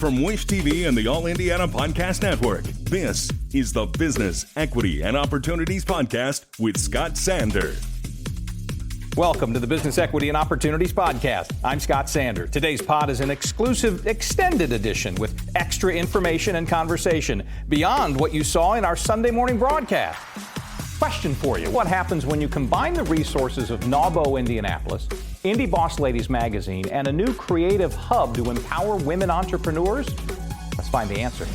from Wish TV and the All Indiana Podcast Network, this is the Business, Equity, and Opportunities Podcast with Scott Sander. Welcome to the Business, Equity, and Opportunities Podcast. I'm Scott Sander. Today's pod is an exclusive extended edition with extra information and conversation beyond what you saw in our Sunday morning broadcast. Question for you. What happens when you combine the resources of NAWBO Indianapolis, Indie Boss Ladies Magazine, and a new creative hub to empower women entrepreneurs? Let's find the answer.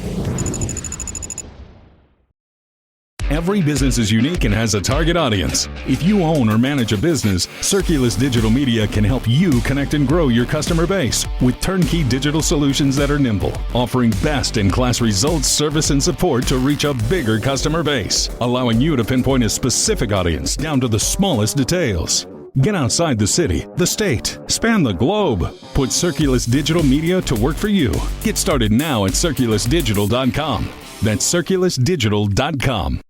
Every business is unique and has a target audience. If you own or manage a business, Circulus Digital Media can help you connect and grow your customer base with turnkey digital solutions that are nimble, offering best-in-class results, service, and support to reach a bigger customer base, allowing you to pinpoint a specific audience down to the smallest details. Get outside the city, the state, span the globe. Put Circulus Digital Media to work for you. Get started now at circulusdigital.com. That's circulusdigital.com.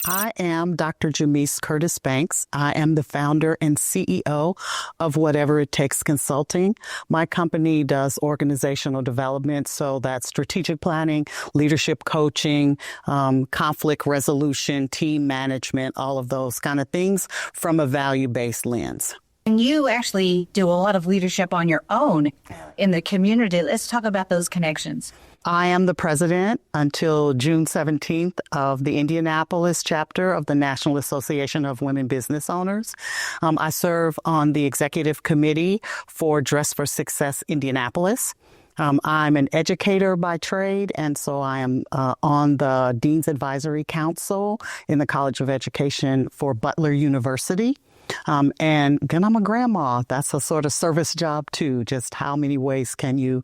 I am Dr. Jamyce Curtis Banks. I am the founder and CEO of Whatever It Takes Consulting. My company does organizational development, so that's strategic planning, leadership coaching, conflict resolution, team management, all of those kind of things from a value-based lens. And you actually do a lot of leadership on your own in the community. Let's talk about those connections. I am the president until June 17th of the Indianapolis chapter of the National Association of Women Business Owners. I serve on the executive committee for Dress for Success Indianapolis. I'm an educator by trade, and so I am on the Dean's Advisory Council in the College of Education for Butler University. And then I'm a grandma. That's a sort of service job too. Just how many ways can you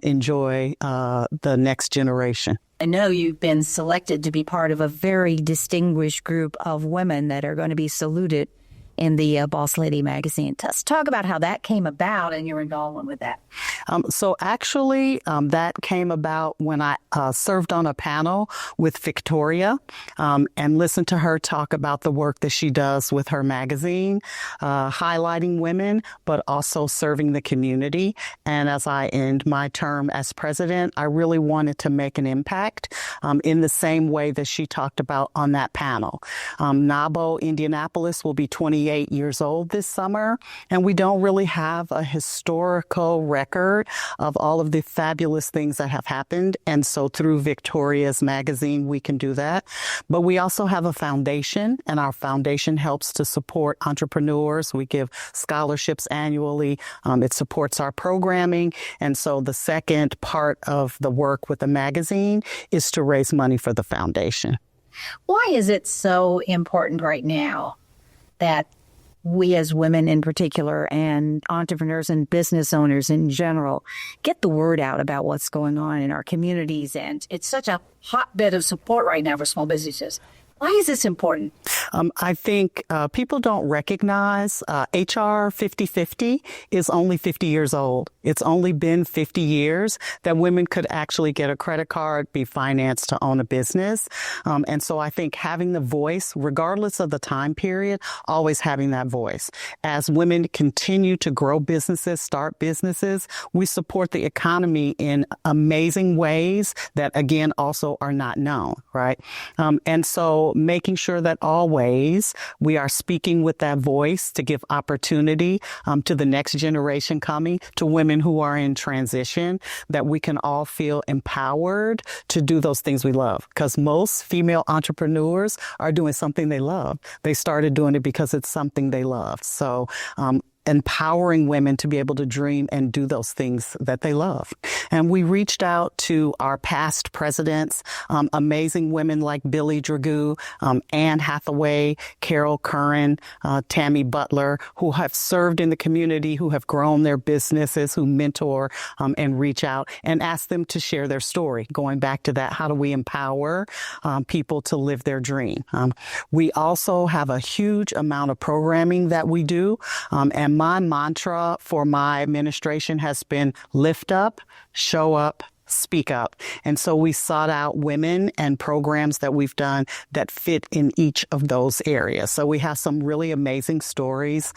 enjoy the next generation? I know you've been selected to be part of a very distinguished group of women that are going to be saluted in the Boss Lady magazine. Let's talk about how that came about and your involvement with that. So actually, that came about when I served on a panel with Victoria and listened to her talk about the work that she does with her magazine, highlighting women, but also serving the community. And as I end my term as president, I really wanted to make an impact in the same way that she talked about on that panel. NAWBO Indianapolis will be 28 years old this summer, and we don't really have a historical record of all of the fabulous things that have happened. And so through Victoria's magazine, we can do that. But we also have a foundation, and our foundation helps to support entrepreneurs. We give scholarships annually. It supports our programming. And so the second part of the work with the magazine is to raise money for the foundation. Why is it so important right now that we as women in particular and entrepreneurs and business owners in general get the word out about what's going on in our communities? And it's such a hotbed of support right now for small businesses. Why is this important? I think people don't recognize HR 5050 is only 50 years old. It's only been 50 years that women could actually get a credit card, be financed to own a business. And so I think having the voice, regardless of the time period, always having that voice. As women continue to grow businesses, start businesses, we support the economy in amazing ways that, again, also are not known, right? And so making sure that always we are speaking with that voice to give opportunity to the next generation coming, to women who are in transition, that we can all feel empowered to do those things we love. Because most female entrepreneurs are doing something they love. They started doing it because it's something they love. So empowering women to be able to dream and do those things that they love. And we reached out to our past presidents, amazing women like Billy Dragoo, Anne Hathaway, Carol Curran, Tammy Butler, who have served in the community, who have grown their businesses, who mentor and reach out and ask them to share their story. Going back to that, how do we empower people to live their dream? We also have a huge amount of programming that we do, and my mantra for my administration has been lift up, show up, speak up. And so we sought out women and programs that we've done that fit in each of those areas. So we have some really amazing stories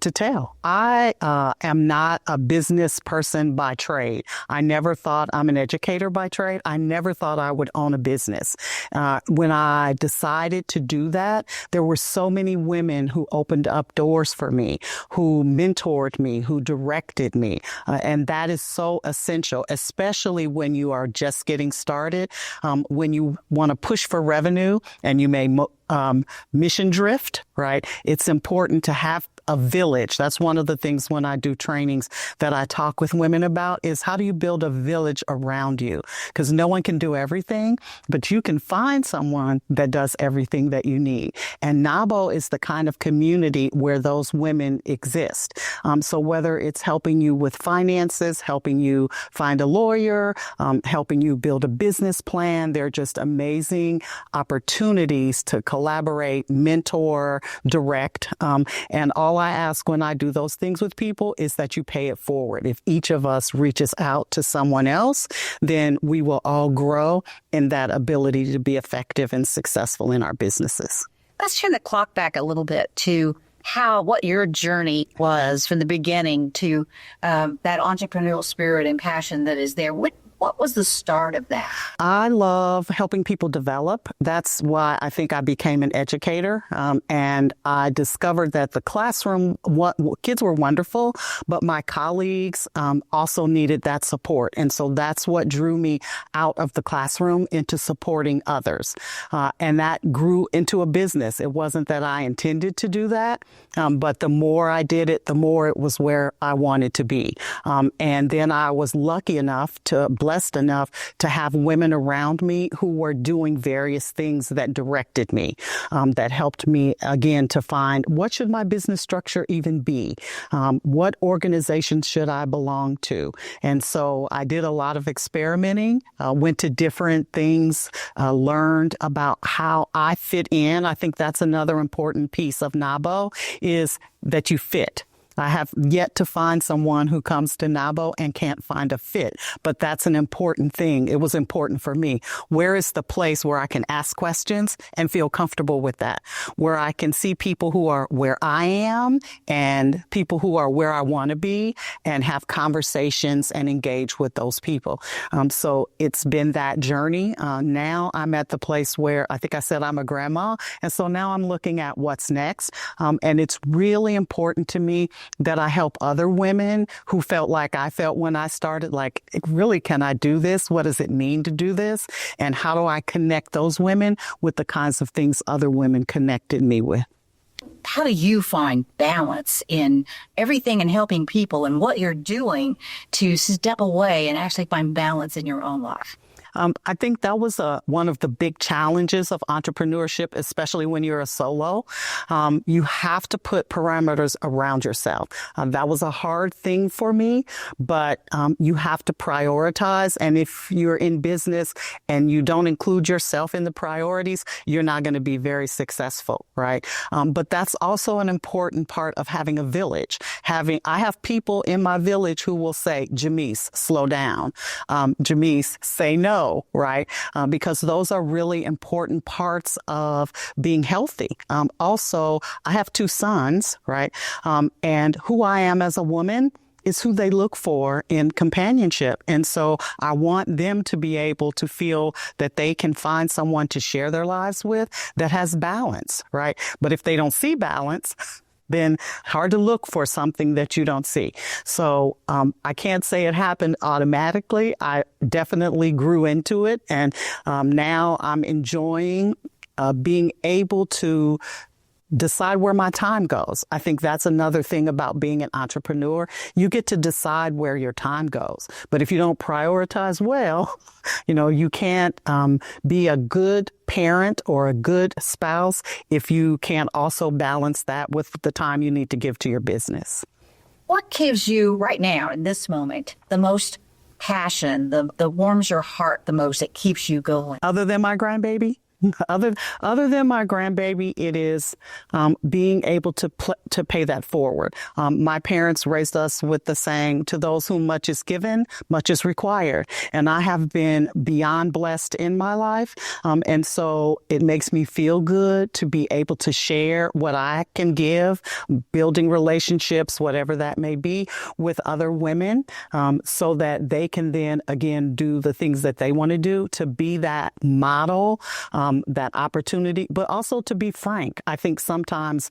to tell. I am not a business person by trade. I never thought I'm an educator by trade. I never thought I would own a business. When I decided to do that, there were so many women who opened up doors for me, who mentored me, who directed me. And that is so essential, especially when you are just getting started, when you want to push for revenue and you may mission drift, right? It's important to have a village. That's one of the things when I do trainings that I talk with women about is how do you build a village around you? Because no one can do everything, but you can find someone that does everything that you need. And NAWBO is the kind of community where those women exist. So whether it's helping you with finances, helping you find a lawyer, helping you build a business plan, they're just amazing opportunities to collaborate, mentor, direct, and all I ask when I do those things with people is that you pay it forward. If each of us reaches out to someone else, then we will all grow in that ability to be effective and successful in our businesses. Let's turn the clock back a little bit to what your journey was from the beginning to that entrepreneurial spirit and passion that is there. What was the start of that? I love helping people develop. That's why I think I became an educator. And I discovered that the classroom, kids were wonderful, but my colleagues also needed that support. And so that's what drew me out of the classroom into supporting others. And that grew into a business. It wasn't that I intended to do that, but the more I did it, the more it was where I wanted to be. And then I was lucky enough blessed enough to have women around me who were doing various things that directed me, that helped me, again, to find what should my business structure even be? What organization should I belong to? And so I did a lot of experimenting, went to different things, learned about how I fit in. I think that's another important piece of NAWBO is that you fit. I have yet to find someone who comes to NAWBO and can't find a fit, but that's an important thing. It was important for me. Where is the place where I can ask questions and feel comfortable with that? Where I can see people who are where I am and people who are where I want to be and have conversations and engage with those people. So it's been that journey. Now I'm at the place where I think I said I'm a grandma. And so now I'm looking at what's next. And it's really important to me that I help other women who felt like I felt when I started, like, really, can I do this? What does it mean to do this? And how do I connect those women with the kinds of things other women connected me with? How do you find balance in everything and helping people and what you're doing to step away and actually find balance in your own life? I think that was one of the big challenges of entrepreneurship, especially when you're a solo. You have to put parameters around yourself. That was a hard thing for me, but you have to prioritize. And if you're in business and you don't include yourself in the priorities, you're not going to be very successful, right? But that's also an important part of having a village. I have people in my village who will say, Jamyce, slow down. Jamyce, say no. Right? Because those are really important parts of being healthy. Also, I have 2 sons, right? And who I am as a woman is who they look for in companionship. And so I want them to be able to feel that they can find someone to share their lives with that has balance, right? But if they don't see balance, then hard to look for something that you don't see. So I can't say it happened automatically. I definitely grew into it. And now I'm enjoying being able to decide where my time goes. I think that's another thing about being an entrepreneur. You get to decide where your time goes. But if you don't prioritize well, you can't be a good parent or a good spouse if you can't also balance that with the time you need to give to your business. What gives you right now in this moment the most passion, that warms your heart the most, that keeps you going? Other than my grandbaby? Other than my grandbaby, it is being able to pay that forward. My parents raised us with the saying, to those whom much is given, much is required. And I have been beyond blessed in my life. And so it makes me feel good to be able to share what I can give, building relationships, whatever that may be, with other women, so that they can then, again, do the things that they want to do, to be that model, that opportunity, but also to be frank. I think sometimes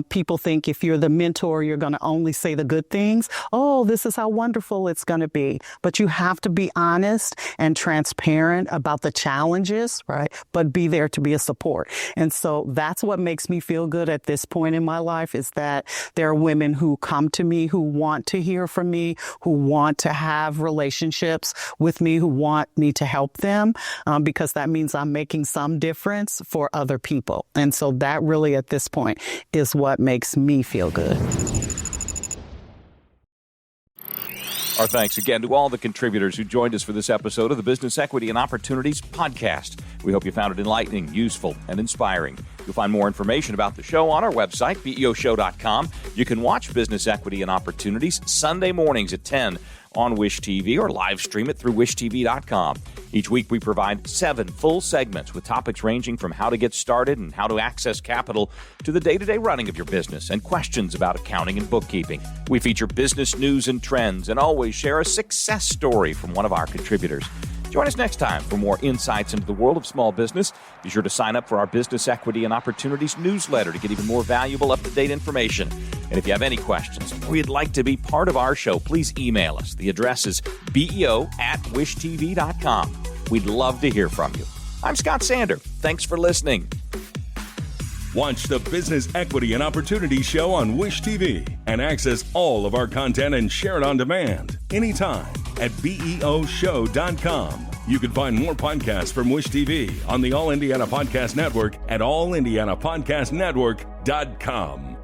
people think if you're the mentor, you're going to only say the good things. Oh, this is how wonderful it's going to be. But you have to be honest and transparent about the challenges, right? But be there to be a support. And so that's what makes me feel good at this point in my life, is that there are women who come to me, who want to hear from me, who want to have relationships with me, who want me to help them, because that means I'm making some difference for other people. And so that really at this point is what makes me feel good. Our thanks again to all the contributors who joined us for this episode of the Business Equity and Opportunities podcast. We hope you found it enlightening, useful, and inspiring. You'll find more information about the show on our website, beoshow.com. You can watch Business Equity and Opportunities Sunday mornings at 10 on Wish TV, or live stream it through wishtv.com. Each week we provide 7 full segments with topics ranging from how to get started and how to access capital to the day-to-day running of your business and questions about accounting and bookkeeping. We feature business news and trends and always share a success story from one of our contributors. Join us next time for more insights into the world of small business. Be sure to sign up for our Business Equity and Opportunities newsletter to get even more valuable, up-to-date information. And if you have any questions or you'd like to be part of our show, please email us. The address is beo@wishtv.com. We'd love to hear from you. I'm Scott Sander. Thanks for listening. Watch the Business Equity and Opportunity Show on Wish TV and access all of our content and share it on demand anytime at beoshow.com. You can find more podcasts from Wish TV on the All Indiana Podcast Network at allindianapodcastnetwork.com.